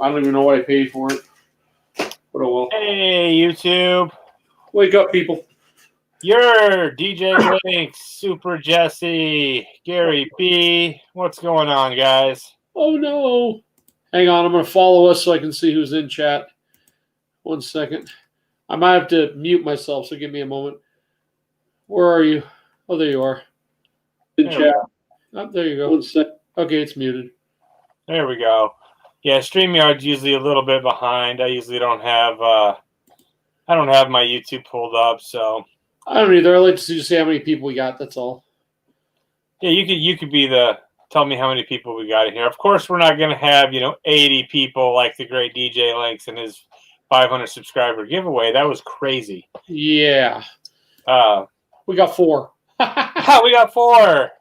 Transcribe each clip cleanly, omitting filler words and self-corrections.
I don't even know what I paid for it. But oh well. Hey, YouTube. Wake up, people. You're DJ Link, Super Jesse, Gary B. What's going on, guys? Oh, no. Hang on. I'm going to follow us so I can see who's in chat. 1 second. I might have to mute myself, so give me a moment. Where are you? Oh, there you are. In chat. Oh, there you go. 1 sec. Okay, it's muted. There we go. Yeah, StreamYard's usually a little bit behind. I usually don't have my YouTube pulled up, so I don't either. I like to see how many people we got. That's all. Yeah, you could be tell me how many people we got in here. Of course, we're not going to have 80 people like the great DJ Links and his 500 subscriber giveaway. That was crazy. Yeah. We got 4. We got 4.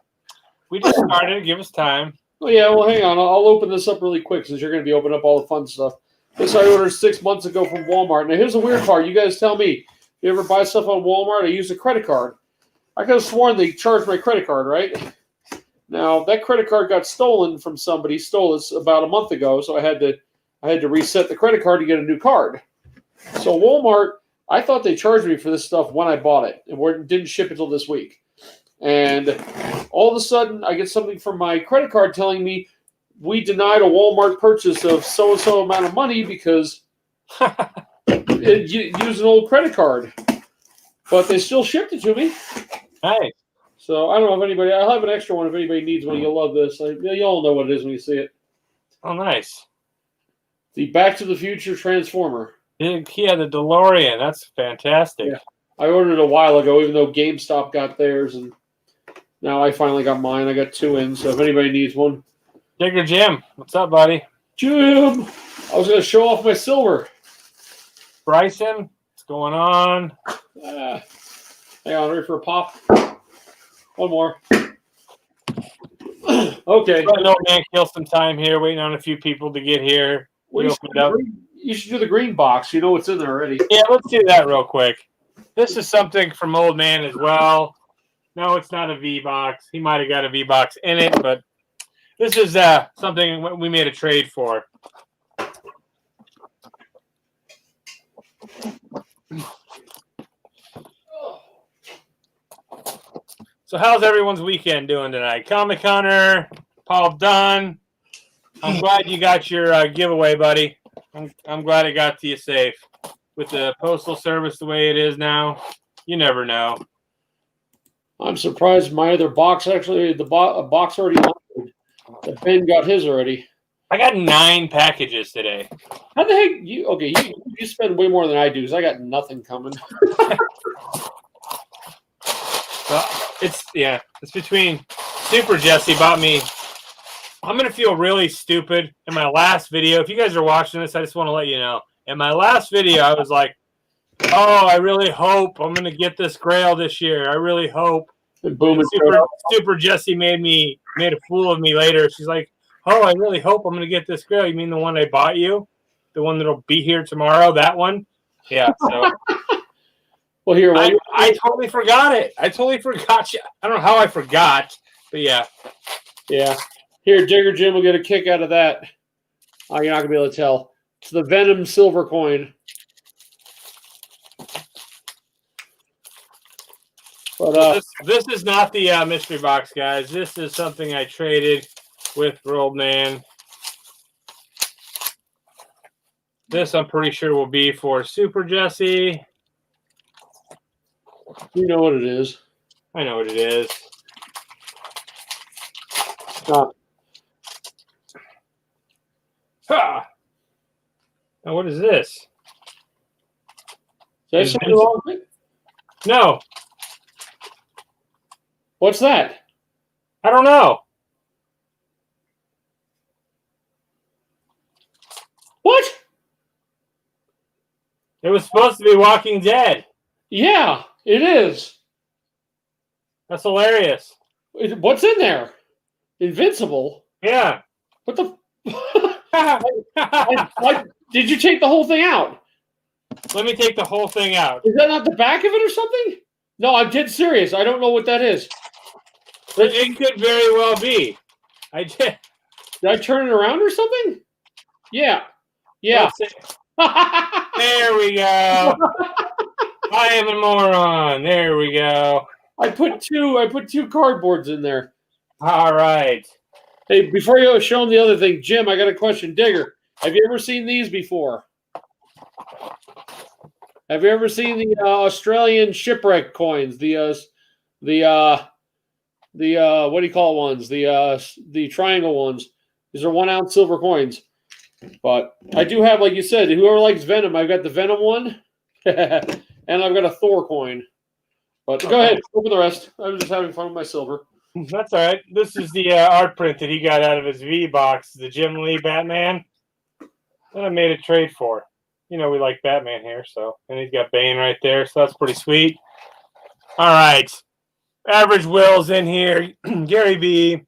We just started. Give us time. Oh yeah. Well, hang on. I'll open this up really quick since you're going to be opening up all the fun stuff. This I ordered 6 months ago from Walmart. Now here's the weird part. You guys tell me. You ever buy stuff on Walmart? I use a credit card. I could have sworn they charged my credit card, right? Now that credit card got stolen from somebody. Stole it about a month ago, so I had to reset the credit card to get a new card. So Walmart, I thought they charged me for this stuff when I bought it, and didn't ship until this week. And all of a sudden, I get something from my credit card telling me we denied a Walmart purchase of so and so amount of money because it used an old credit card, but they still shipped it to me. Nice. So I don't know if anybody. I'll have an extra one if anybody needs one. You'll love this. You all know what it is when you see it. Oh, nice. The Back to the Future Transformer. Yeah, the DeLorean. That's fantastic. Yeah. I ordered it a while ago, even though GameStop got theirs, and now I finally got mine. I got 2 in. So if anybody needs one, Digger Jim, what's up, buddy? Jim, I was going to show off my silver. Bryson, what's going on? Hang on, ready for a pop? One more. Okay. Let an old man kill some time here, waiting on a few people to get here. You should do the green box. You know what's in there already. Yeah, let's do that real quick. This is something from Old Man as well. No, it's not a V-box. He might have got a V-box in it, but this is something we made a trade for. So how's everyone's weekend doing tonight? Comic Hunter, Paul Dunn. I'm glad you got your giveaway, buddy. I'm glad it got to you safe. With the postal service the way it is now, you never know. I'm surprised my other box a box already ordered. That Ben got his already. I got 9 packages today. How the heck you spend way more than I do because I got nothing coming. Well, it's between Super Jesse bought me. I'm going to feel really stupid in my last video. If you guys are watching this, I just want to let you know. In my last video, I was like, oh, I really hope I'm going to get this Grail this year. I really hope. And boom, Super Jesse made a fool of me later. She's like, oh, I really hope I'm going to get this Grail. You mean the one I bought you? The one that'll be here tomorrow? That one? Yeah, so... Well, here, I totally forgot it. I totally forgot you. I don't know how I forgot, but yeah. Yeah. Here, Digger Jim will get a kick out of that. Oh, you're not going to be able to tell. It's the Venom silver coin. But this is not the mystery box, guys. This is something I traded with Old Man. This, I'm pretty sure, will be for Super Jesse. You know what it is. I know what it is. Stop. Ha! Now, what is this? Did I say the wrong thing? No. What's that? I don't know. What? It was supposed to be Walking Dead. Yeah, it is. That's hilarious. What's in there? Invincible? Yeah. What the? Did you take the whole thing out? Let me take the whole thing out. Is that not the back of it or something? No, I'm dead serious. I don't know what that is. It could very well be. Did I turn it around or something? Yeah. Yeah. There we go. I am a moron. There we go. I put two cardboards in there. All right. Hey, before you show them the other thing, Jim, I got a question. Digger, have you ever seen these before? Have you ever seen the Australian shipwreck coins? The what do you call ones? The triangle ones. These are 1 ounce silver coins. But I do have, like you said, whoever likes Venom, I've got the Venom one, and I've got a Thor coin. But go ahead, open the rest. I was just having fun with my silver. That's all right. This is the art print that he got out of his V box, the Jim Lee Batman that I made a trade for. You know, we like Batman here, so. And he's got Bane right there, so that's pretty sweet. All right. Average Will's in here. Gary B.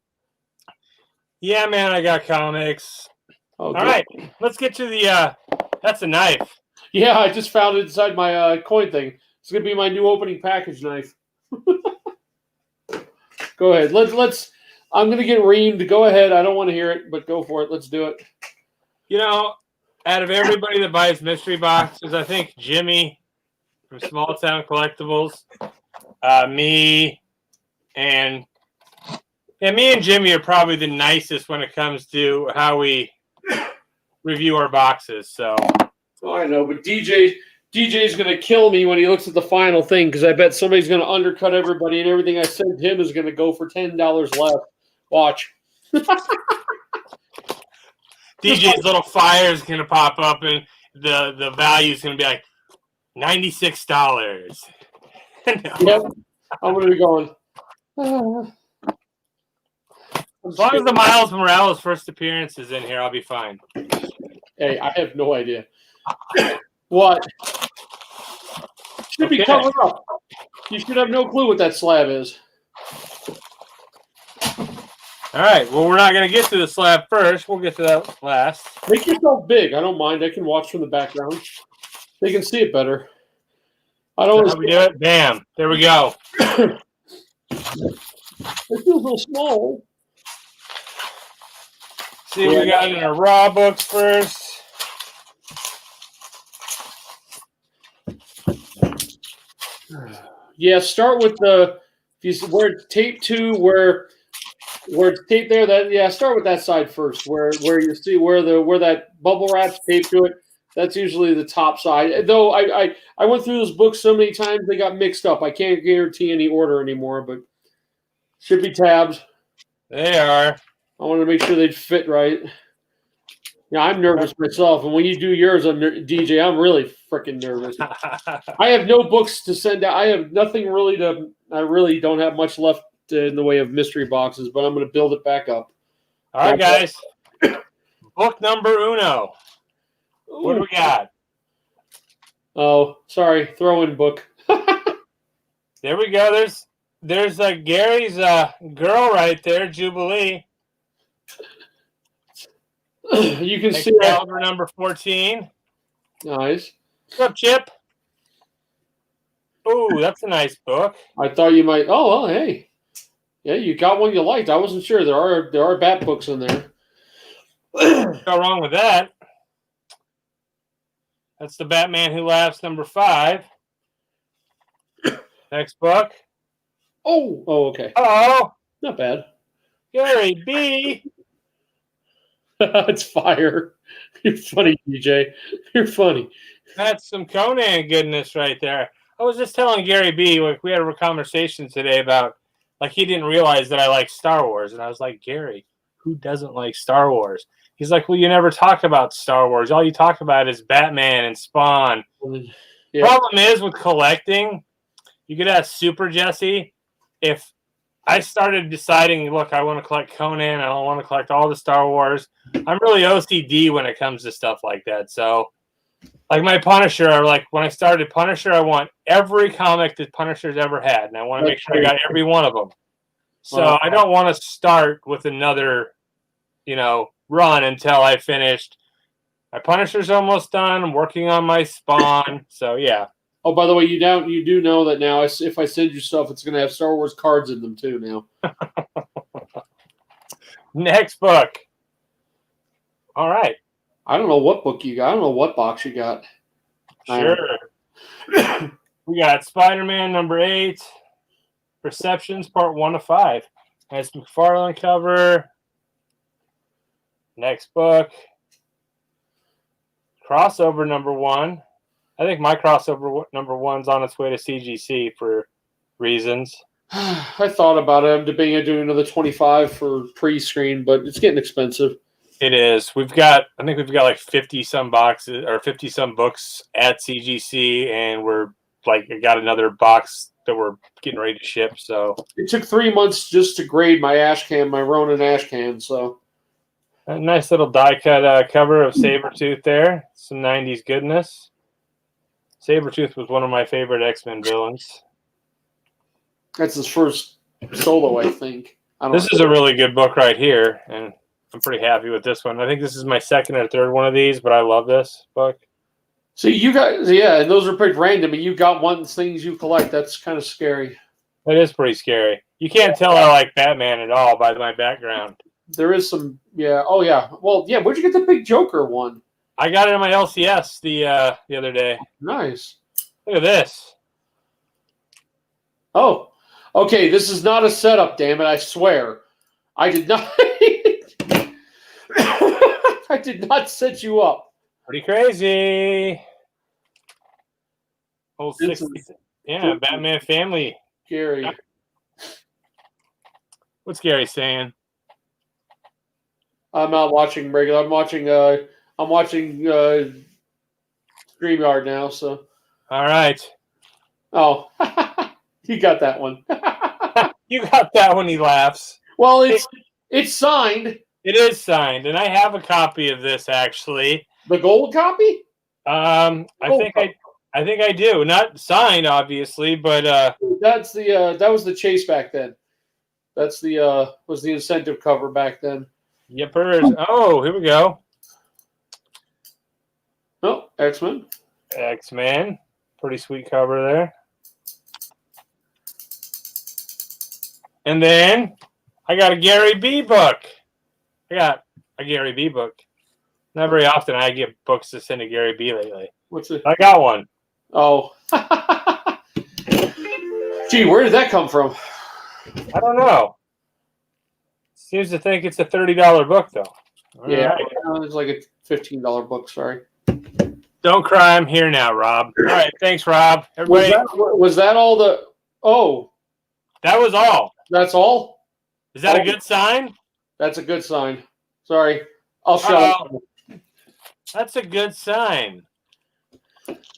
Yeah, man, I got comics. Oh, all right. Let's get to the, that's a knife. Yeah, I just found it inside my coin thing. It's going to be my new opening package knife. Go ahead. Let's. I'm going to get reamed. Go ahead. I don't want to hear it, but go for it. Let's do it. You know, out of everybody that buys mystery boxes, I think Jimmy from Small Town Collectables, me and Jimmy are probably the nicest when it comes to how we review our boxes. So, oh, I know, but DJ's going to kill me when he looks at the final thing because I bet somebody's going to undercut everybody and everything I sent him is going to go for $10 less. Watch. DJ's little fire is going to pop up and the value is going to be like $96. Yep. I'm going to be going. As long as the Miles Morales first appearance is in here, I'll be fine. Hey, I have no idea. What? Should be covered up. You should have no clue what that slab is. All right. Well, we're not going to get to the slab first. We'll get to that last. Make yourself big. I don't mind. I can watch from the background. They can see it better. I don't. How we do it? Bam. There we go. It feels a little small. See what we got in our raw books first. Yeah, start with where it's taped to where it's taped there. Start with that side first, where you see where that bubble wrap's taped to it. That's usually the top side. Though I went through those books so many times they got mixed up. I can't guarantee any order anymore, but should be tabs. They are. I wanted to make sure they'd fit right. Yeah, I'm nervous myself, and when you do yours, DJ, I'm really freaking nervous. I have no books to send out. I have nothing really to. I really don't have much left in the way of mystery boxes, but I'm going to build it back up. All right, guys. Book number uno. Ooh. What do we got? Oh, sorry, throw-in book. There we go. There's Gary's girl right there, Jubilee. You can see caliber number 14. Nice. What's up, Chip? Oh, that's a nice book. I thought you might. Oh, well, hey. Yeah, you got one you liked. I wasn't sure. There are Bat books in there. What's wrong with that? That's the Batman Who Laughs number 5. Next book. Oh, okay. Oh, not bad. Gary B. It's fire. You're funny, DJ. You're funny. That's some Conan goodness right there. I was just telling Gary B. Like we had a conversation today about like he didn't realize that I like Star Wars, and I was like, Gary, who doesn't like Star Wars? He's like, well, you never talk about Star Wars. All you talk about is Batman and Spawn. Yeah. Problem is with collecting, you could ask Super Jesse if I started deciding, look, I want to collect Conan. I don't want to collect all the Star Wars. I'm really OCD when it comes to stuff like that. So, like my Punisher, like when I started Punisher, I want every comic that Punisher's ever had, and I want to make sure I got every one of them. So I don't want to start with another, run until I finished. My Punisher's almost done. I'm working on my Spawn. So yeah. Oh, by the way, you do know that now. If I send you stuff, it's going to have Star Wars cards in them too. Now. Next book. All right. I don't know what book you got. I don't know what box you got. Sure. We got Spider-Man #8, Perceptions Part 1 of 5. Has McFarlane cover. Next book. Crossover #1. I think my crossover #1's on its way to CGC for reasons. I thought about it. I'm debating on doing another 25 for pre-screen, but it's getting expensive. It is. I think we've got like 50 some boxes or 50 some books at CGC, and we're like, I got another box that we're getting ready to ship. So it took 3 months just to grade my ash can, my Ronin ash can. So a nice little die cut cover of Sabretooth there. Some 90s goodness. Sabretooth was one of my favorite X-Men villains. That's his first solo, I think. This is a really good book right here, and I'm pretty happy with this one. I think this is my second or third one of these, but I love this book. See, you guys, yeah, and those are pretty random, and you got one things you collect. That's kind of scary. It is pretty scary. You can't tell I like Batman at all by my background. There is some, yeah. Oh, yeah. Well, yeah, where'd you get the big Joker one? I got it in my LCS the other day. Nice. Look at this. Oh, okay. This is not a setup, damn it. I swear. I did not. I did not set you up. Pretty crazy. Old This 60s. Yeah, Batman family. Gary. What's Gary saying? I'm not watching regular. I'm watching StreamYard now, so. All right. Oh, you got that one. You got that one, he laughs. Well, it's signed. It is signed, and I have a copy of this actually. The gold copy? I think I do. Not signed, obviously, but that's the that was the chase back then. That's the was the incentive cover back then. Yippers. Oh, here we go. Oh, X-Men. X-Men. Pretty sweet cover there. And then I got a Gary B book. I got a Gary B book. Not very often I get books to send to Gary B lately. What's it? I got one. Oh. Gee, where did that come from? I don't know. Seems to think it's a $30 book, though. All yeah, right. It's like a $15 book. Sorry. Don't cry. I'm here now, Rob. All right. Thanks, Rob. Everybody. Was that all the? Oh, that was all. That's all. Is that a good sign? That's a good sign. Sorry, I'll shut up. That's a good sign.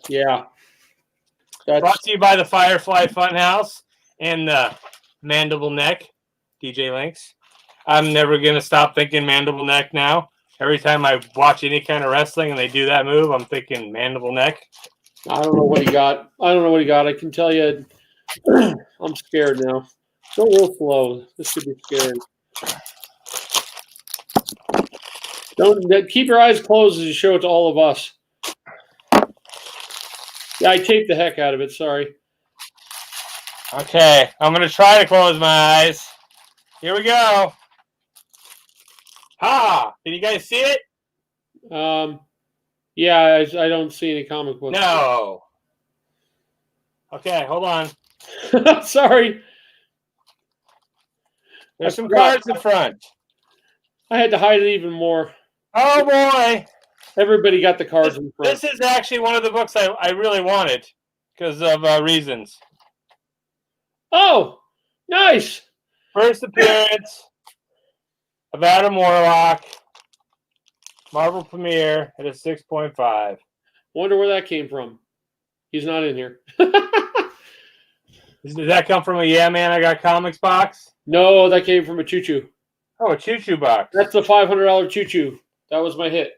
Yeah. Brought to you by the Firefly Funhouse and the Mandible Neck, DJ Links. I'm never going to stop thinking Mandible Neck now. Every time I watch any kind of wrestling and they do that move, I'm thinking Mandible Neck. I don't know what he got. I can tell you, I'm scared now. Go real slow. This should be scary. Don't keep your eyes closed as you show it to all of us. Yeah, I taped the heck out of it. Sorry. Okay, I'm going to try to close my eyes. Here we go. Ha! Can you guys see it? Yeah, I don't see any comic books. No. Okay, hold on. Sorry. There's some cards in front. I had to hide it even more. Oh, boy. Everybody got the cards in front. This is actually one of the books I really wanted because of reasons. Oh, nice. First appearance of Adam Warlock. Marvel premiere at a 6.5. Wonder where that came from. He's not in here. Did that come from a Yeah Man I Got Comics box? No, that came from a choo-choo. Oh, a choo-choo box. That's the $500 choo-choo. That was my hit.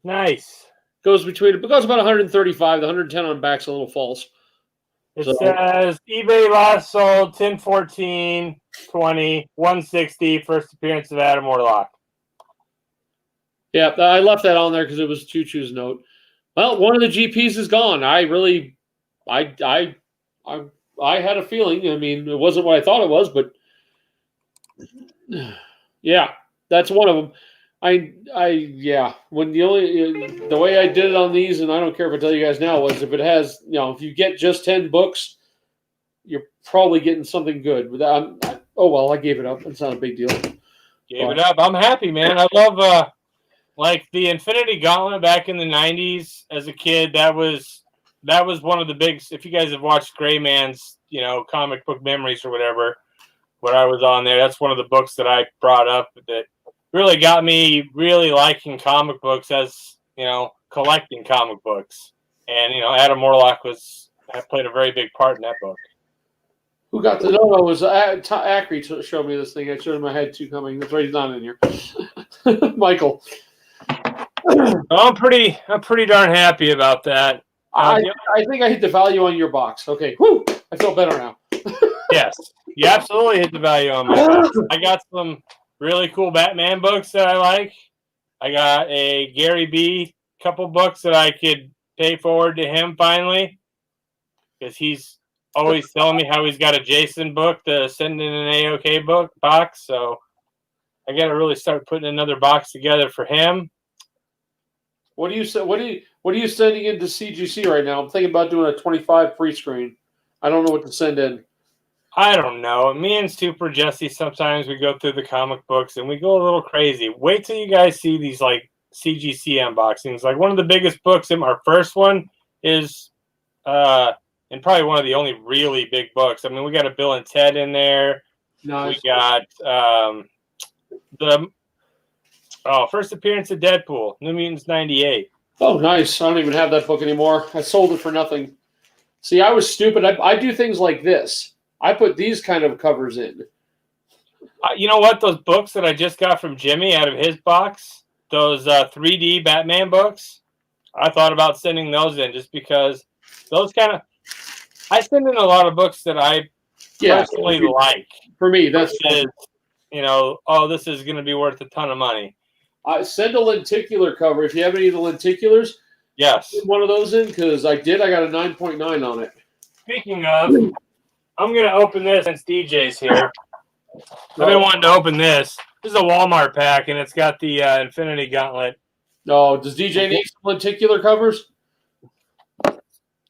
Nice. It goes about 135. The 110 on back's a little false. It says eBay last sold 10/14/20 160 first appearance of Adam Warlock. Yeah, I left that on there because it was Choo-Choo's note. Well, one of the GPs is gone. I had a feeling. I mean, it wasn't what I thought it was, but yeah, that's one of them. Yeah. When the way I did it on these, and I don't care if I tell you guys now, was if it has, if you get just 10 books, you're probably getting something good. Oh well, I gave it up. It's not a big deal. Gave it up. I'm happy, man. I love like the Infinity Gauntlet back in the '90s. As a kid, that was one of the big. If you guys have watched Gray Man's, comic book memories or whatever, when I was on there, that's one of the books that I brought up that really got me really liking comic books as collecting comic books. And Adam Warlock played a very big part in that book. Who got to know it was Acri showed me this thing. I showed him I had two coming. That's why he's not in here. Michael. I'm pretty darn happy about that. I think I hit the value on your box. Okay. Whew, I feel better now. Yes. You absolutely hit the value on my box. I got some really cool Batman books that I like. I got a Gary B couple books that I could pay forward to him finally. Because he's always telling me how he's got a Jason book to send in an AOK book box. So I got to really start putting another box together for him. What are you sending into CGC right now? I'm thinking about doing a 25 free screen. I don't know what to send in. I don't know. Me and Super Jesse, sometimes we go through the comic books and we go a little crazy. Wait till you guys see these like CGC unboxings. Like one of the biggest books in our first one is and probably one of the only really big books. I mean, we got a Bill and Ted in there. Nice. We got the first appearance of Deadpool, New Mutants '98. Oh, nice. I don't even have that book anymore. I sold it for nothing. See, I was stupid. I do things like this. I put these kind of covers in. You know what? Those books that I just got from Jimmy out of his box, those 3D Batman books, I thought about sending those in just because those kind of... I send in a lot of books that I personally like. For me, that's... this is going to be worth a ton of money. Send a lenticular cover. If you have any of the lenticulars, yes. Put one of those in because I got a 9.9 on it. Speaking of... I'm going to open this since DJ's here. I've been wanting to open this. This is a Walmart pack, and it's got the Infinity Gauntlet. No, does DJ need some lenticular covers?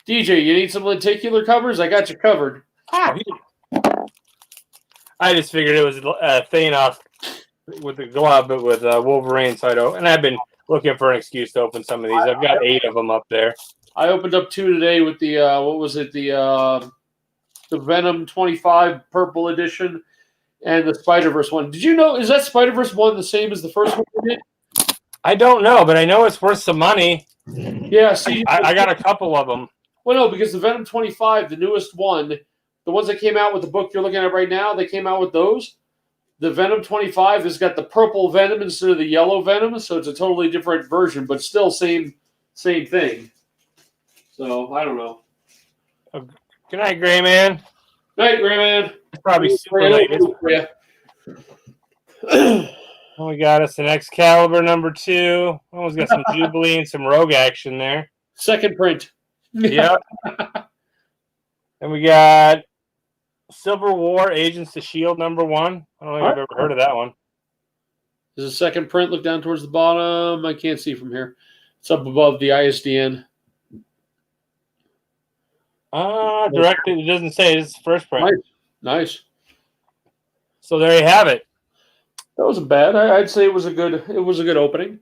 DJ, you need some lenticular covers? I got you covered. I just figured it was Thanos with the glove, but with Wolverine side open. And I've been looking for an excuse to open some of these. I've got 8 of them up there. I opened up 2 today with the, the Venom 25 purple edition and the Spider-Verse one. Did you know, is that Spider-Verse one the same as the first one you did? I don't know, but I know it's worth some money. Yeah, see. I got a couple of them. Well, no, because the Venom 25, the newest one, the ones that came out with the book you're looking at right now, they came out with those. The Venom 25 has got the purple Venom instead of the yellow Venom, so it's a totally different version, but still same thing. So, I don't know. Good night, Gray Man. Night, Gray Man. It's probably super late. We got us an Excalibur number 2. Almost got some Jubilee and some Rogue action there. Second print. Yep. And we got Civil War Agents of S.H.I.E.L.D. number 1. I don't think I've ever heard of that one. There's a second print. Look down towards the bottom. I can't see from here. It's up above the ISDN. Directed. It doesn't say. It's the first print. Nice. So there you have it. That wasn't bad. I'd say it was a good opening.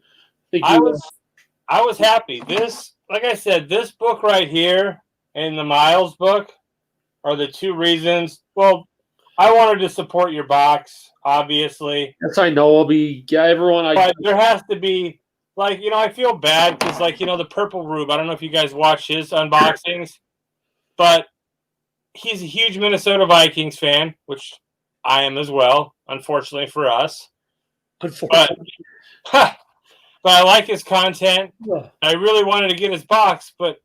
I was happy. This, like I said, this book right here and the Miles book are the 2 reasons. Well, I wanted to support your box, obviously. Yes, I know. But there has to be, like, I feel bad because, like, the Purple Rube. I don't know if you guys watch his unboxings, but he's a huge Minnesota Vikings fan, which I am as well, unfortunately for us. But I like his content. Yeah. I really wanted to get his box, but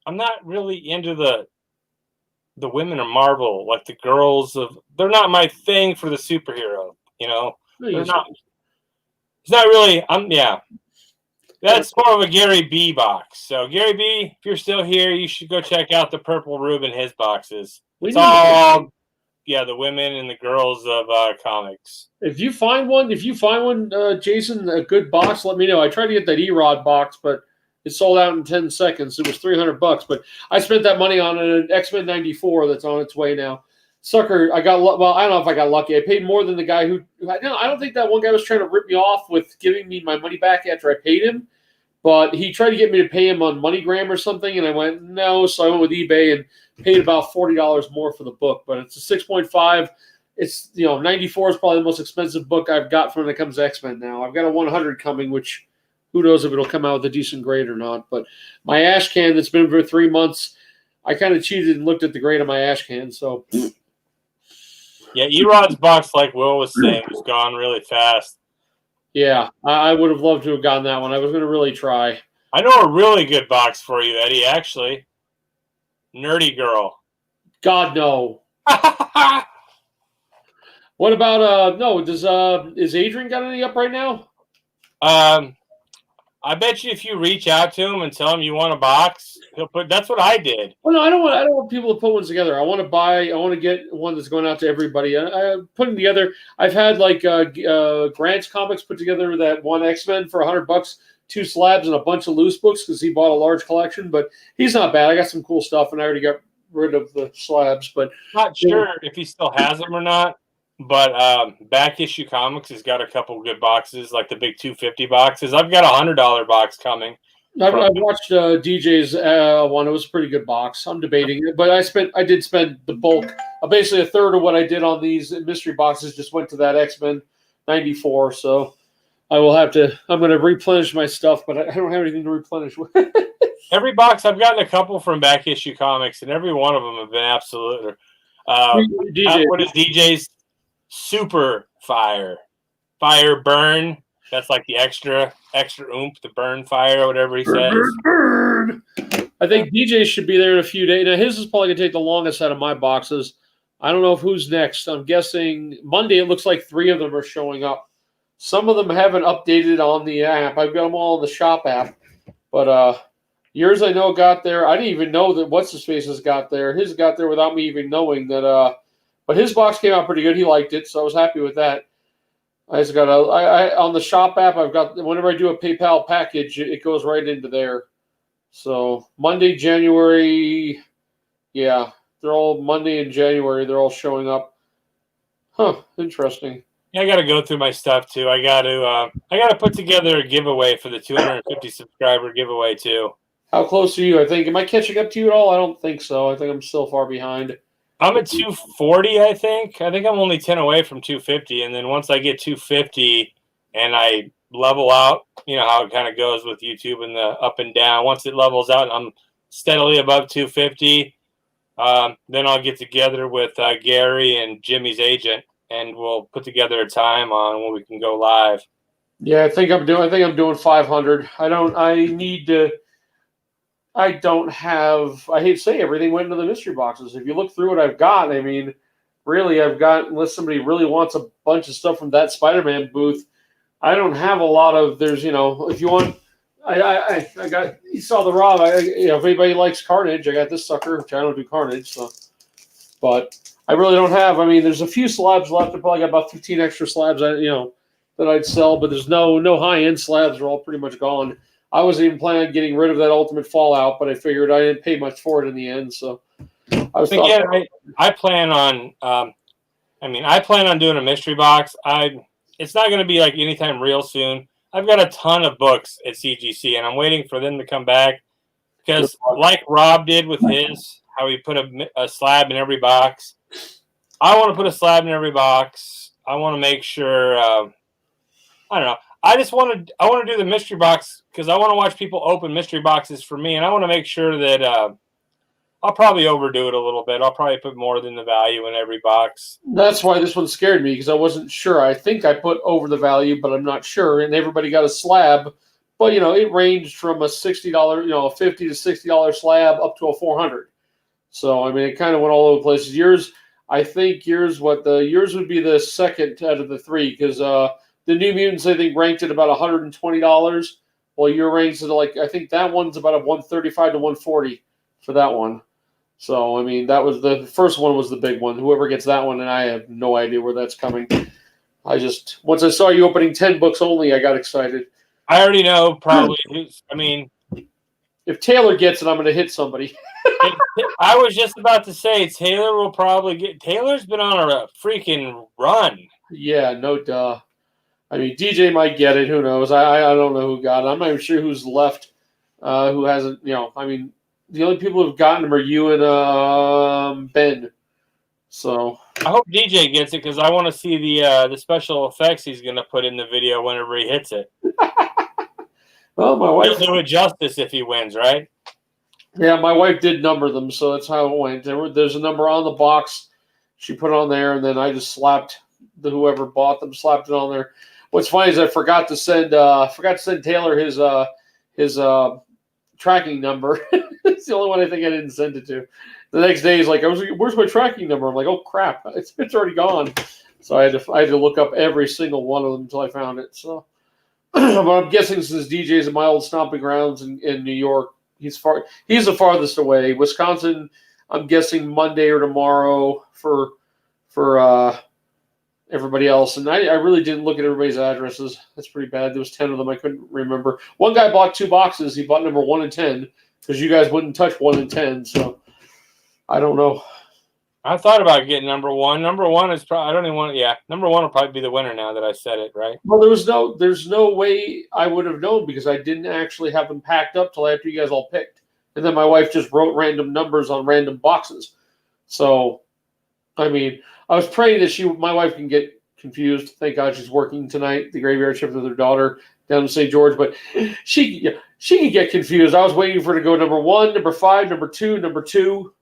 I'm not really into the women of Marvel, like the girls they're not my thing for the superhero, They're not. It's not really. That's more of a Gary B box. So Gary B, if you're still here, you should go check out the Purple Rube and his boxes. It's all the women and the girls of comics. If you find one, Jason, a good box, let me know. I tried to get that E-Rod box, but it sold out in 10 seconds. It was $300, but I spent that money on an X-Men 94 that's on its way now. Sucker, I got well. I don't know if I got lucky. I paid more than the guy who. I don't think that one guy was trying to rip me off with giving me my money back after I paid him, but he tried to get me to pay him on MoneyGram or something, and I went no. So I went with eBay and paid about $40 more for the book. But it's a 6.5. It's 94 is probably the most expensive book I've got when it comes to X-Men now. I've got a 100 coming, which who knows if it'll come out with a decent grade or not. But my ash can that's been for 3 months, I kind of cheated and looked at the grade of my ash can. So. Yeah, E-Rod's box, like Will was saying, was gone really fast. Yeah, I would have loved to have gotten that one. I was going to really try. I know a really good box for you, Eddie, actually. Nerdy Girl. God, no. What about, no, is Adrian got any up right now? I bet you if you reach out to him and tell him you want a box, he'll put. That's what I did. Well, no, I don't want people to put ones together. I want to get one that's going out to everybody. I'm putting together. I've had like Grant's Comics put together that one X-Men for $100, 2 slabs and a bunch of loose books because he bought a large collection. But he's not bad. I got some cool stuff, and I already got rid of the slabs. But not sure if he still has them or not. But Back Issue Comics has got a couple of good boxes, like the big 250 boxes. I've got a $100 box coming. I watched DJ's one. It was a pretty good box. I'm debating it, but I did spend the bulk. Basically, a third of what I did on these mystery boxes just went to that X-Men 94. So I will have to. I'm going to replenish my stuff, but I don't have anything to replenish with. Every box I've gotten a couple from Back Issue Comics, and every one of them have been absolute. What is DJ's? Super fire burn. That's like the extra oomph, the burn fire or whatever he says. Burn. I think DJ should be there in a few days. Now his is probably gonna take the longest out of my boxes. I don't know who's next. I'm guessing Monday. It looks like 3 of them are showing up. Some of them haven't updated on the app. I've got them all in the shop app, but yours I know got there. I didn't even know that what's his face has got there. His got there without me even knowing that. But his box came out pretty good. He liked it, so I was happy with that. I just got on the shop app. I've got whenever I do a PayPal package, it goes right into there. So Monday, January, yeah, they're all Monday in January. They're all showing up. Huh? Interesting. Yeah, I got to go through my stuff too. I got to put together a giveaway for the 250 subscriber giveaway too. How close are you? I think. Am I catching up to you at all? I don't think so. I think I'm still far behind. I'm at 240, I think. I think I'm only 10 away from 250. And then once I get 250 and I level out, you know how it kind of goes with YouTube and the up and down. Once it levels out and I'm steadily above 250, then I'll get together with Gary and Jimmy's agent, and we'll put together a time on when we can go live. Yeah, I think I'm doing 500. I don't have, I hate to say everything went into the mystery boxes. If you look through what I've got, I mean, really, I've got, unless somebody really wants a bunch of stuff from that Spider-Man booth, I don't have a lot of, if you want, I got, you saw the Rob, if anybody likes Carnage, I got this sucker, which I don't do Carnage, so, but I really don't have, I mean, there's a few slabs left. I probably got about 15 extra slabs, that I'd sell, but there's no high-end slabs. They're all pretty much gone. I wasn't even planning on getting rid of that Ultimate Fallout, but I figured I didn't pay much for it in the end. So I was. Again, I plan on. I plan on doing a mystery box. It's not going to be like anytime real soon. I've got a ton of books at CGC, and I'm waiting for them to come back because, like Rob did with his, how he put a slab in every box. I want to put a slab in every box. I want to make sure. I don't know. I want to do the mystery box because I want to watch people open mystery boxes for me, and I want to make sure that I'll probably overdo it a little bit. I'll probably put more than the value in every box. That's why this one scared me because I wasn't sure. I think I put over the value, but I'm not sure. And everybody got a slab, but it ranged from a $60, a $50 to $60 slab up to a $400. So I mean, it kind of went all over the places. Yours would be the second out of the 3 because. The New Mutants, I think, ranked at about $120. Well, your ranks is I think that one's about a $135 to $140 for that one. So I mean, that was the first one was the big one. Whoever gets that one, and I have no idea where that's coming. Once I saw you opening 10 books only, I got excited. I already know probably. I mean, if Taylor gets it, I'm going to hit somebody. I was just about to say Taylor will probably get. Taylor's been on a freaking run. Yeah, no duh. I mean, DJ might get it. Who knows? I don't know who got it. I'm not even sure who's left. Who hasn't? I mean, the only people who've gotten them are you and Ben. So I hope DJ gets it because I want to see the special effects he's going to put in the video whenever he hits it. Well, my wife will do it justice if he wins, right? Yeah, my wife did number them, so that's how it went. There's a number on the box. She put it on there, and then I just slapped whoever bought them, slapped it on there. What's funny is I forgot to send Taylor his tracking number. It's the only one I think I didn't send it to. The next day he's like, "Where's my tracking number?" I'm like, "Oh crap, it's already gone." So I had to look up every single one of them until I found it. So, but I'm guessing since DJ's in my old stomping grounds in New York, he's the farthest away. Wisconsin, I'm guessing Monday or tomorrow for everybody else. And I really didn't look at everybody's addresses. That's pretty bad. There was 10 of them. I couldn't remember. One guy bought 2 boxes. He bought number 1 and 10 because you guys wouldn't touch 1 and 10. So I don't know. I thought about getting number 1. Number 1 is probably, I don't even want to, number 1 will probably be the winner now that I said it, right? Well, there's no way I would have known because I didn't actually have them packed up till after you guys all picked. And then my wife just wrote random numbers on random boxes. So, I mean, I was praying that my wife can get confused. Thank God she's working tonight, the graveyard shift with her daughter down in St. George. But she can get confused. I was waiting for her to go number 1, number 5, number 2, number 2.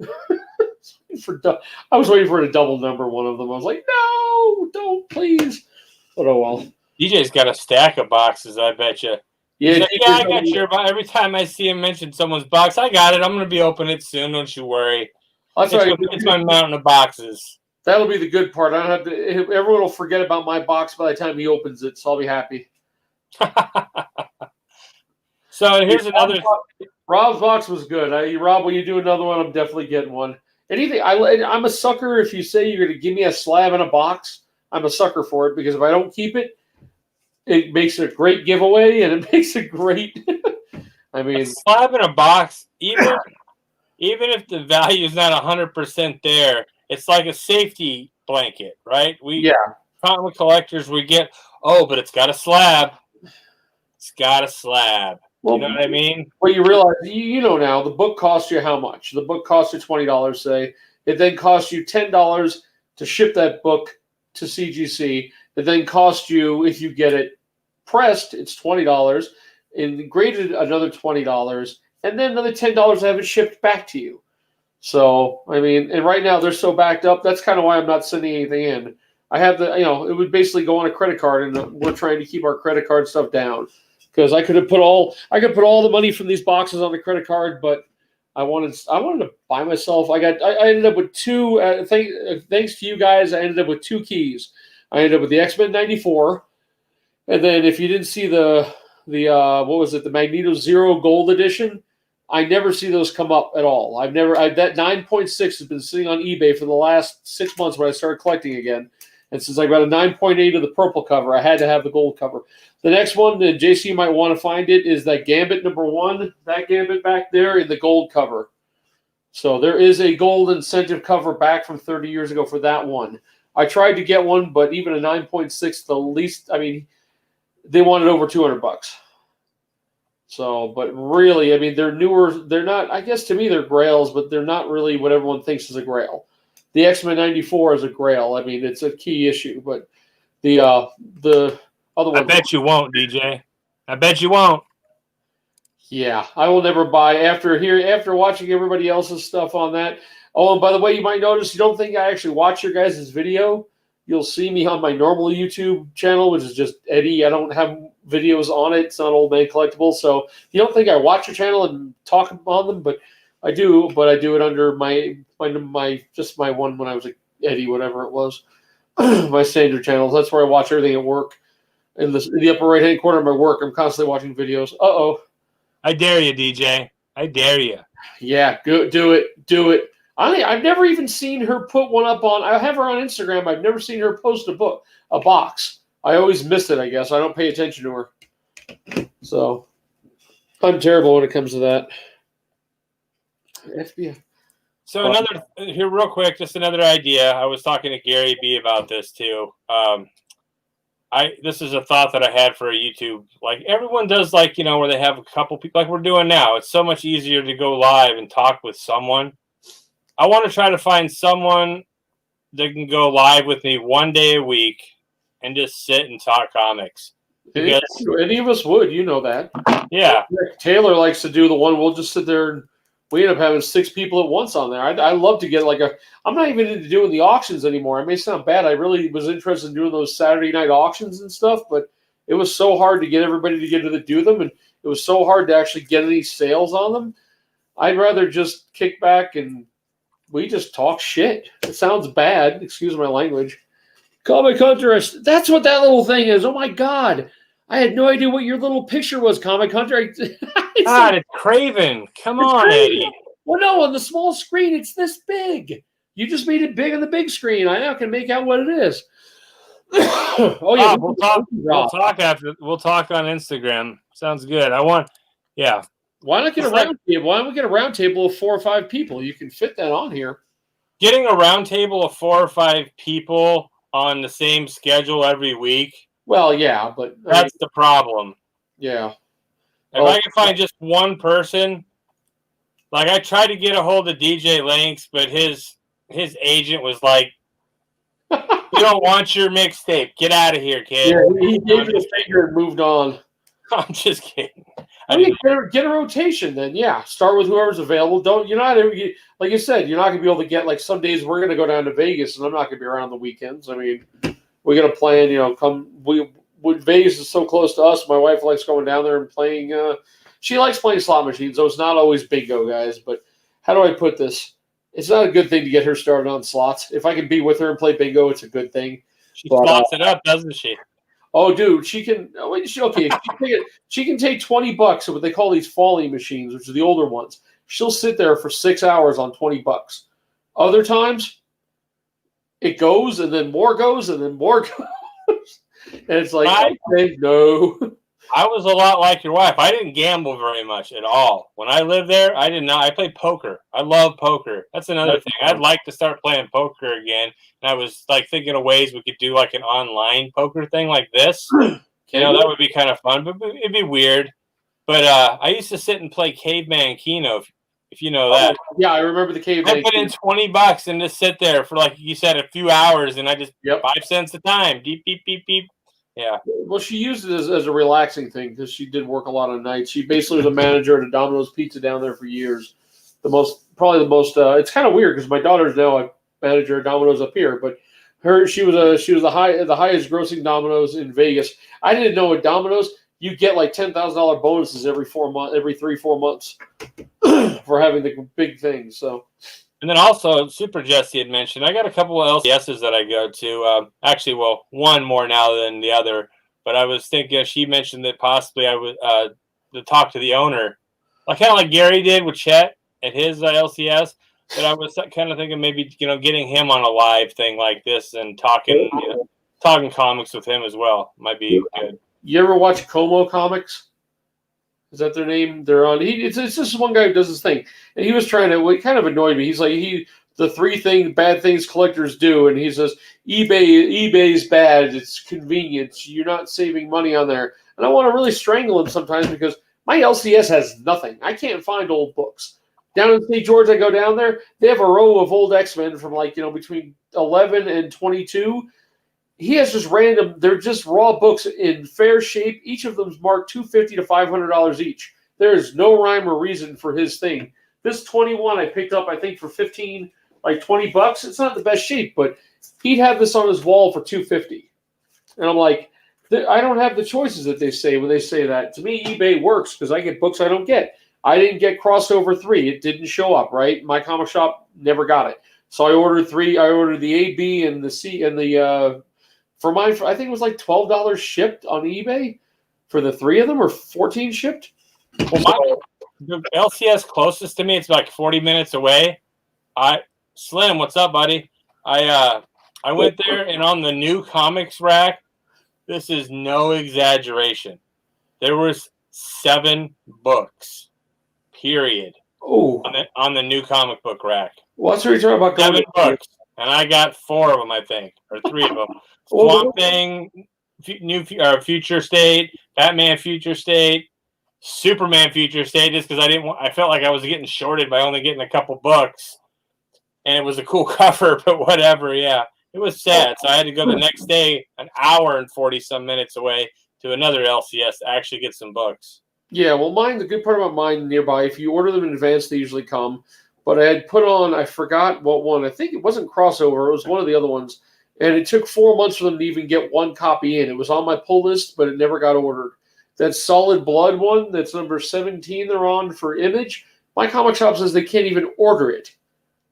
I was waiting for her to double number one of them. I was like, no, don't, please. But oh well. DJ's got a stack of boxes, I bet you. Yeah, like, I got your box. Every time I see him mention someone's box, I got it. I'm going to be opening it soon. Don't you worry. That's right. It's my mountain of boxes. That'll be the good part. I don't have to. Everyone will forget about my box by the time he opens it, so I'll be happy. So here's another. Rob's box was good. Rob, will you do another one? I'm definitely getting one. Anything. I'm a sucker. If you say you're going to give me a slab in a box, I'm a sucker for it because if I don't keep it, it makes it a great giveaway and it makes it great. I mean, a slab in a box, even if the value is not 100% there, it's like a safety blanket, right? Comic collectors, we get, but it's got a slab. It's got a slab. Well, you know what I mean? Well, you realize, you know now, the book costs you how much? The book costs you $20, say. It then costs you $10 to ship that book to CGC. It then costs you, if you get it pressed, it's $20. And graded, another $20. And then another $10 to have it shipped back to you. So, I mean, and right now they're so backed up. That's kind of why I'm not sending anything in. I have it would basically go on a credit card, and we're trying to keep our credit card stuff down. Because I could put all the money from these boxes on the credit card, but I wanted to buy myself. I ended up with 2. Thanks to you guys, I ended up with 2 keys. I ended up with the X-Men '94, and then if you didn't see the what was it, the Magneto Zero Gold Edition, I never see those come up at all. That 9.6 has been sitting on eBay for the last 6 months when I started collecting again. And since I got a 9.8 of the purple cover, I had to have the gold cover. The next one, that JC might want to find it, is that Gambit number 1. That Gambit back there in the gold cover. So there is a gold incentive cover back from 30 years ago for that one. I tried to get one, but even a 9.6, the least, I mean, they wanted over $200. So, but really, I mean, they're newer. They're not, I guess to me, they're grails, but they're not really what everyone thinks is a grail. The X-Men '94 is a grail. I mean, it's a key issue, but the other one. I bet you won't, DJ. I bet you won't. Yeah, I will never buy after watching everybody else's stuff on that. Oh, and by the way, you might notice you don't think I actually watch your guys' video. You'll see me on my normal YouTube channel, which is just Eddie. I don't have videos on it. It's not Old Man Collectables. So you don't think I watch your channel and talk on them, but I do. But I do it under my one when I was like Eddie, whatever it was, my standard channels. That's where I watch everything at work. In the upper right-hand corner of my work, I'm constantly watching videos. Uh-oh. I dare you, DJ. I dare you. Yeah, do it. I've never even seen her put one up on. I have her on Instagram. I've never seen her post a box. I always miss it. I guess I don't pay attention to her. So I'm terrible when it comes to that. FBI. So another here, real quick, just another idea. I was talking to Gary B about this too. This is a thought that I had for a YouTube. Like everyone does, like, you know, where they have a couple people, like we're doing now. It's so much easier to go live and talk with someone. I want to try to find someone that can go live with me one day a week and just sit and talk comics. Because, any of us would, you know that. Yeah. Taylor likes to do the one. We'll just sit there and we end up having 6 people at once on there. I love to get like I'm not even into doing the auctions anymore. It may sound bad. I really was interested in doing those Saturday night auctions and stuff, but it was so hard to get everybody to get to do them, and it was so hard to actually get any sales on them. I'd rather just kick back and we just talk shit. It sounds bad. Excuse my language. Comic Hunter, that's what that little thing is. Oh my God. I had no idea what your little picture was, Comic Hunter. God, it's Craven. Come on, Eddie. Well, no, on the small screen, it's this big. You just made it big on the big screen. I now can make out what it is. Oh yeah, we'll talk after. We'll talk on Instagram. Sounds good. Yeah. Why not get a round table? Why don't we get a round table of 4 or 5 people? You can fit that on here. Getting a round table of 4 or 5 people on the same schedule every week. Well, yeah, but that's the problem. Yeah. If I can find just one person, like I tried to get a hold of DJ Lynx, but his agent was like, "We don't want your mixtape. Get out of here, kid." Yeah, he gave you a finger and moved on. I'm just kidding. Get a rotation then. Yeah, start with whoever's available. You're not like you said, you're not gonna be able to get, like, some days we're gonna go down to Vegas and I'm not gonna be around the weekends. I mean, we got to plan. You know, Vegas is so close to us. My wife likes going down there and playing. She likes playing slot machines, so it's not always bingo, guys. But how do I put this? It's not a good thing to get her started on slots. If I can be with her and play bingo, it's a good thing. She slots it up, doesn't she? Oh, dude, she can. She can take $20 of what they call these falling machines, which are the older ones. She'll sit there for 6 hours on $20. Other times, it goes and then more goes and then more goes. And it's like, no. I was a lot like your wife. I didn't gamble very much at all. When I lived there, I did not. I played poker. I love poker. That's another thing. I'd like to start playing poker again. And I was like thinking of ways we could do like an online poker thing like this. You know, that would be kind of fun, but it'd be weird. But I used to sit and play Caveman Keno, if you know that. Yeah, I remember the Caveman. I put in $20 and just sit there for, like you said, a few hours, and I just 5 cents a time. Beep, beep, beep, beep. Yeah. Well, she used it as a relaxing thing because she did work a lot of nights. She basically was a manager at a Domino's Pizza down there for years. Probably the most. It's kind of weird because my daughter's now a manager at Domino's up here, but she was the highest grossing Domino's in Vegas. I didn't know at Domino's you get like $10,000 bonuses every 3-4 months for having the big things. So. And then also, Super Jesse had mentioned, I got a couple of LCSs that I go to. Actually, well, one more now than the other. But I was thinking, she mentioned that possibly I would to talk to the owner, like kind of like Gary did with Chet at his LCS. But I was kind of thinking maybe, you know, getting him on a live thing like this and talking comics with him as well might be good. You ever watch Como Comics? Is that their name? They're on. It's just one guy who does this thing, and he was trying to. It kind of annoyed me. He's like the 3 bad things collectors do, and he says eBay's bad. It's convenience. You're not saving money on there, and I want to really strangle him sometimes because my LCS has nothing. I can't find old books. Down in St. George, I go down there. They have a row of old X-Men from between 11 and 22. He has just random. They're just raw books in fair shape. Each of them's marked $250 to $500 each. There is no rhyme or reason for his thing. This 21 I picked up, I think, for $20. It's not the best shape, but he'd have this on his wall for $250. And I'm like, I don't have the choices that they say when they say that. To me, eBay works because I get books I don't get. I didn't get Crossover 3. It didn't show up, right? My comic shop never got it. So I ordered 3. I ordered the A, B, and the C, and the for mine, I think it was like $12 shipped on eBay for the 3 of them, or 14 shipped. Well, the LCS closest to me, it's like 40 minutes away. Slim, what's up, buddy? I went there, and on the new comics rack, this is no exaggeration, there was 7 books, period. Oh, On the new comic book rack. What's the reason about going 7 books, and I got 4 of them, I think, or 3 of them. Swamp Thing, Future State, Batman Future State, Superman Future State, just because I felt like I was getting shorted by only getting a couple books, and it was a cool cover, but whatever. Yeah, it was sad, so I had to go the next day, an hour and 40-some minutes away to another LCS to actually get some books. Yeah, well, the good part about mine nearby, if you order them in advance, they usually come. But I had put on, I forgot what one. I think it wasn't Crossover. It was one of the other ones. And it took 4 months for them to even get one copy in. It was on my pull list, but it never got ordered. That Solid Blood one, that's number 17 they're on for Image, my comic shop says they can't even order it,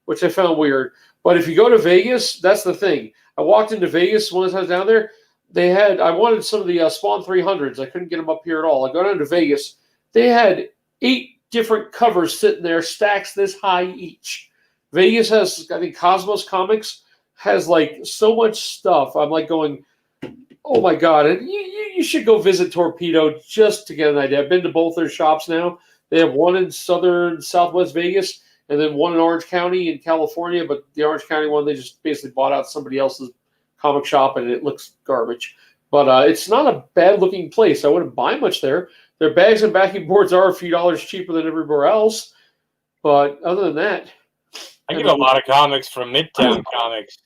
which I found weird. But if you go to Vegas, that's the thing. I walked into Vegas one time I was down there. I wanted some of the Spawn 300s. I couldn't get them up here at all. I go down to Vegas. They had 8 different covers sitting there, stacks this high each. Vegas has, I think, Cosmos Comics has like so much stuff. I'm like going, oh my God. And you should go visit Torpedo just to get an idea. I've been to both their shops now. They have one in southwest Vegas and then one in Orange County in California. But the Orange County one, they just basically bought out somebody else's comic shop and it looks garbage. But it's not a bad looking place. I wouldn't buy much there. Their bags and backing boards are a few dollars cheaper than everywhere else. But other than that, I get a lot of comics from Midtown Comics.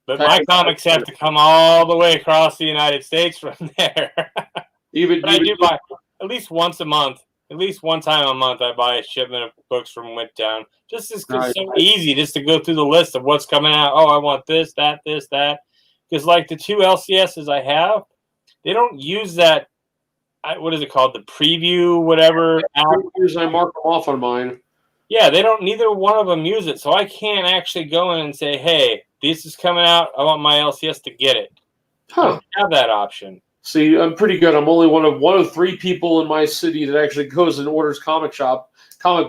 But my comics have to come all the way across the United States from there. I do buy at least once a month. At least one time a month, I buy a shipment of books from Midtown. Just it's so easy just to go through the list of what's coming out. Oh, I want this, that, this, that. Because like the 2 LCSs I have, they don't use that. What is it called? The preview, whatever. I mark them off on mine. Yeah, they don't. Neither one of them use it, so I can't actually go in and say, "Hey, this is coming out. I want my LCS to get it." I don't have that option. See, I'm pretty good. I'm only one of 3 people in my city that actually goes and orders comic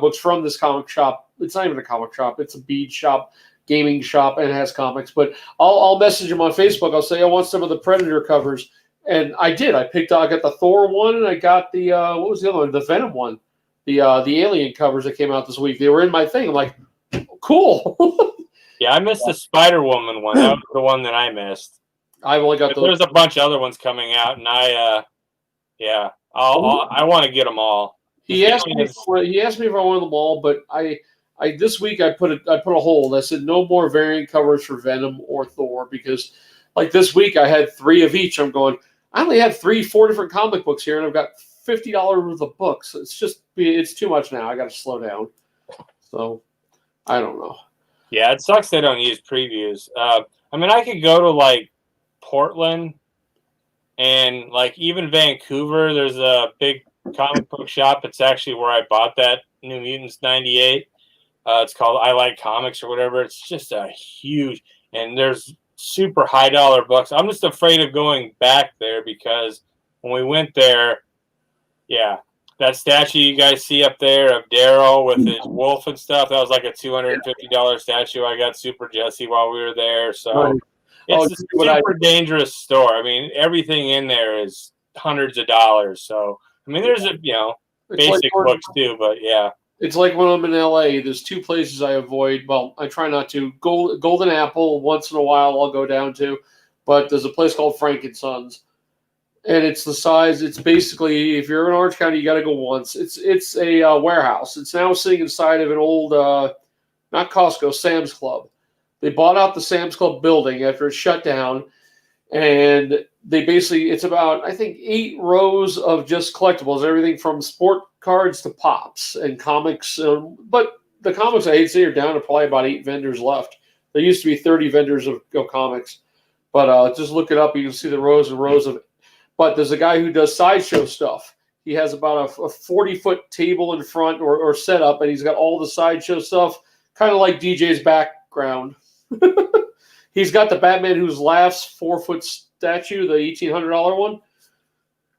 books from this comic shop. It's not even a comic shop; it's a bead shop, gaming shop, and it has comics. But I'll message them on Facebook. I'll say I want some of the Predator covers. And I did. I got the Thor one, and I got the what was the other one? The Venom one, the Alien covers that came out this week. They were in my thing. I'm like, cool. Yeah, I missed the Spider Woman one. That was the one that I missed. I've only got There's a bunch of other ones coming out, and I want to get them all. He asked me if I wanted them all, but I this week I put a hold. I said no more variant covers for Venom or Thor because like this week I had 3 of each. I'm going. I only had 4 different comic books here, and I've got $50 worth of books. It's too much now. I got to slow down. So, I don't know. Yeah, it sucks they don't use previews. I mean, I could go to like Portland and like even Vancouver. There's a big comic book shop. It's actually where I bought that New Mutants '98. It's called I Like Comics or whatever. It's just a huge, and there's super high dollar books. I'm just afraid of going back there because when we went there, that statue you guys see up there of Daryl with his wolf and stuff, that was like a $250 statue. I got Super Jesse while we were there. So it's a super dangerous store. I mean, everything in there is hundreds of dollars. So, I mean, there's basic books too, but yeah. It's like when I'm in LA, there's 2 places I avoid. Well, I try not to. Golden Apple, once in a while I'll go down to. But there's a place called Frankensons. And it's the size, it's basically, if you're in Orange County, you got to go once. It's a warehouse. It's now sitting inside of an old, not Costco, Sam's Club. They bought out the Sam's Club building after it shut down. And they basically, it's about, I think, 8 rows of just collectibles, everything from sport cards to pops and comics. But the comics, I hate to say, are down to probably about 8 vendors left. There used to be 30 vendors of comics. But just look it up. You can see the rows and rows of. But there's a guy who does sideshow stuff. He has about a 40-foot table in front or setup, and he's got all the sideshow stuff, kind of like DJ's background. He's got the Batman Who's Laughs 4-foot statue, the $1,800 one.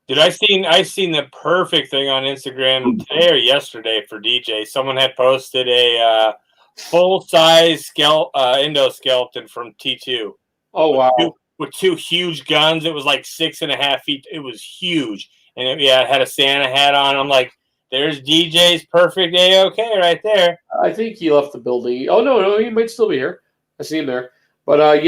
Dude, I seen the perfect thing on Instagram today or yesterday for DJ. Someone had posted a full-size endoskeleton from T2. Oh wow! With two huge guns. It was like 6.5 feet. It was huge, and it had a Santa hat on. I'm like, there's DJ's perfect A-OK right there. I think he left the building. Oh no, he might still be here. I see him there. But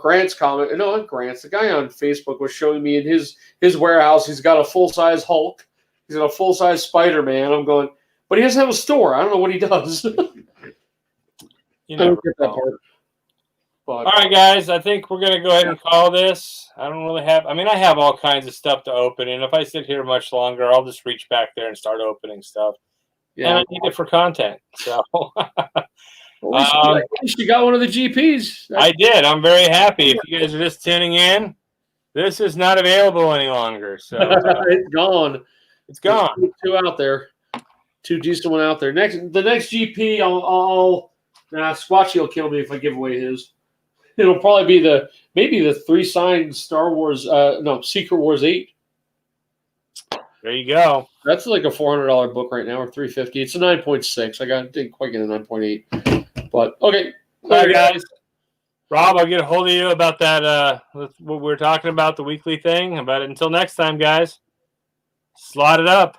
Grant's comment. No, not Grant's. The guy on Facebook was showing me in his warehouse. He's got a full-size Hulk. He's got a full-size Spider-Man. I'm going, but he doesn't have a store. I don't know what he does. You I don't never get that know. part. But, All right, guys. I think we're gonna go ahead and call this. I don't really have. I mean, I have all kinds of stuff to open, and if I sit here much longer, I'll just reach back there and start opening stuff. yeah, And I need it for content. So at least you got one of the GPs. I did. I'm very happy. If you guys are just tuning in, this is not available any longer. So it's gone. it's gone. Two out there. Two decent one out there. The next GP, Squatchy will kill me if I give away his. It'll probably be maybe the 3-signed Star Wars, Secret Wars 8. There you go. That's like a $400 book right now, or $350. It's a 9.6. Didn't quite get a 9.8, but okay. All right, guys. Rob, I'll get a hold of you about that. What we're talking about, the weekly thing. About it. Until next time, guys. Slot it up.